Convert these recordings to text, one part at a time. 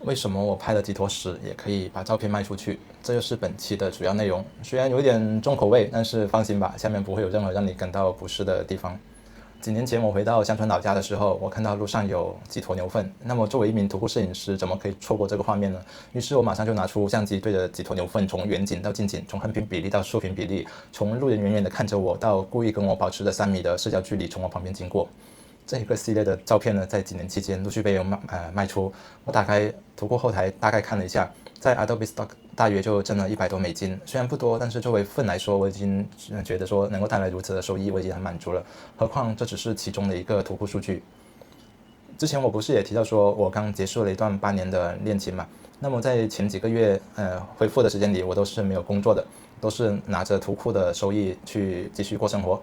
为什么我拍了几坨屎也可以把照片卖出去？这就是本期的主要内容。虽然有点重口味，但是放心吧，下面不会有任何让你感到不适的地方。几年前我回到乡村老家的时候，我看到路上有几坨牛粪。那么作为一名徒步摄影师，怎么可以错过这个画面呢？于是我马上就拿出相机，对着几坨牛粪，从远景到近景，从横屏比例到竖屏比例，从路人远远的看着我，到故意跟我保持着3米的社交距离从我旁边经过。这一个系列的照片呢，在几年期间陆续被卖出。我打开图库后台大概看了一下，在 Adobe Stock 大约就挣了100多美金，虽然不多，但是作为份来说，我已经觉得说能够带来如此的收益，我已经很满足了。何况这只是其中的一个图库数据。之前我不是也提到说，我刚结束了一段8年的恋情嘛？那么在前几个月恢复的时间里，我都是没有工作的，都是拿着图库的收益去继续过生活。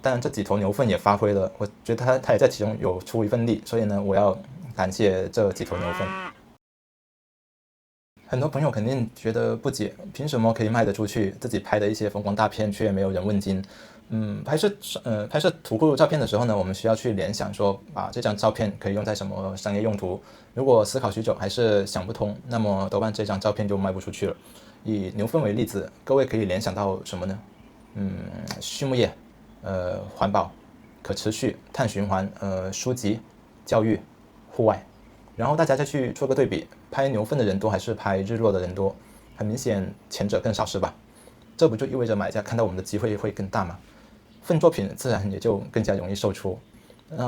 当然这几头牛粪也发挥了，我觉得它也在其中有出一份力，所以呢，我要感谢这几头牛粪。很多朋友肯定觉得不解，凭什么可以卖得出去，自己拍的一些风光大片却没有人问津？拍摄图库照片的时候呢，我们需要去联想说，这张照片可以用在什么商业用途。如果思考许久还是想不通，那么多半这张照片就卖不出去了。以牛粪为例子，各位可以联想到什么呢？畜牧业，环保、可持续、碳循环，书籍、教育、户外。然后大家再去做个对比，拍牛粪的人多还是拍日落的人多？很明显，前者更少是吧？这不就意味着买家看到我们的机会会更大吗？粪作品自然也就更加容易售出。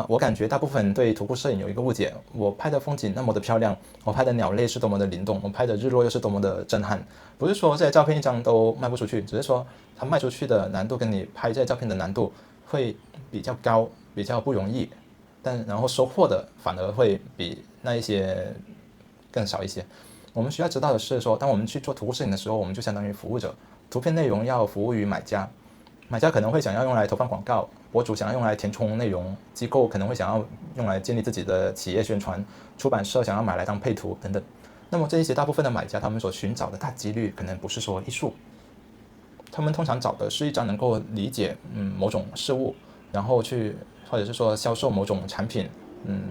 我感觉大部分对徒步摄影有一个误解，我拍的风景那么的漂亮，我拍的鸟类是多么的灵动，我拍的日落又是多么的震撼。不是说这些照片一张都卖不出去，只是说它卖出去的难度跟你拍这些照片的难度会比较高，比较不容易，然后收获的反而会比那一些更少一些。我们需要知道的是说，当我们去做徒步摄影的时候，我们就相当于服务者，图片内容要服务于买家。买家可能会想要用来投放广告，博主想要用来填充内容，机构可能会想要用来建立自己的企业宣传，出版社想要买来当配图等等。那么这一些大部分的买家，他们所寻找的大几率可能不是说艺术，他们通常找的是一张能够理解某种事物，然后去或者是说销售某种产品，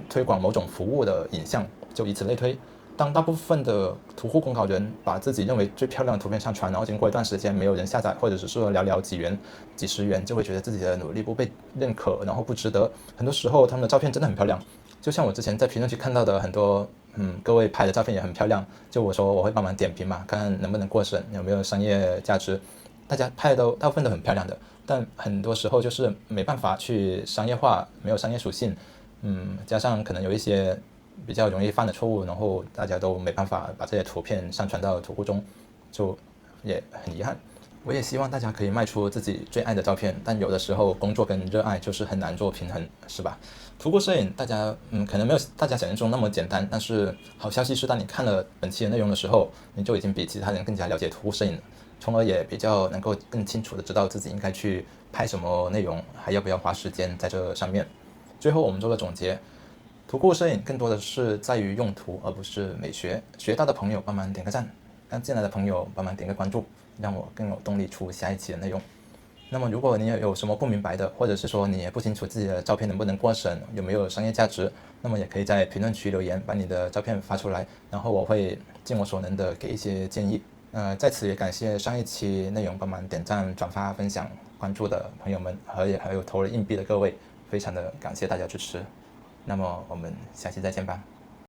推广某种服务的影像，就以此类推。当大部分的图库公稿人把自己认为最漂亮的图片上传，然后经过一段时间没有人下载，或者是说寥寥几元、几十元，就会觉得自己的努力不被认可，然后不值得。很多时候他们的照片真的很漂亮，就像我之前在评论区看到的很多各位拍的照片也很漂亮，就我说我会帮忙点评嘛，看能不能过审，有没有商业价值。大家拍的大部分都很漂亮的，但很多时候就是没办法去商业化，没有商业属性，加上可能有一些比较容易犯的错误，然后大家都没办法把这些图片上传到图库中，就也很遗憾。我也希望大家可以卖出自己最爱的照片，但有的时候工作跟热爱就是很难做平衡，是吧？徒步摄影大家可能没有大家想象中那么简单，但是好消息是，当你看了本期的内容的时候，你就已经比其他人更加了解徒步摄影了，从而也比较能够更清楚的知道自己应该去拍什么内容，还要不要花时间在这上面。最后我们做个总结，图库摄影更多的是在于用途，而不是美学。学到的朋友帮忙点个赞，刚进来的朋友帮忙点个关注，让我更有动力出下一期的内容。那么如果你也有什么不明白的，或者是说你也不清楚自己的照片能不能过审，有没有商业价值，那么也可以在评论区留言，把你的照片发出来，然后我会尽我所能的给一些建议。在此也感谢上一期内容帮忙点赞、转发、分享、关注的朋友们，还有投了硬币的各位，非常的感谢大家支持。那么我们下期再见吧。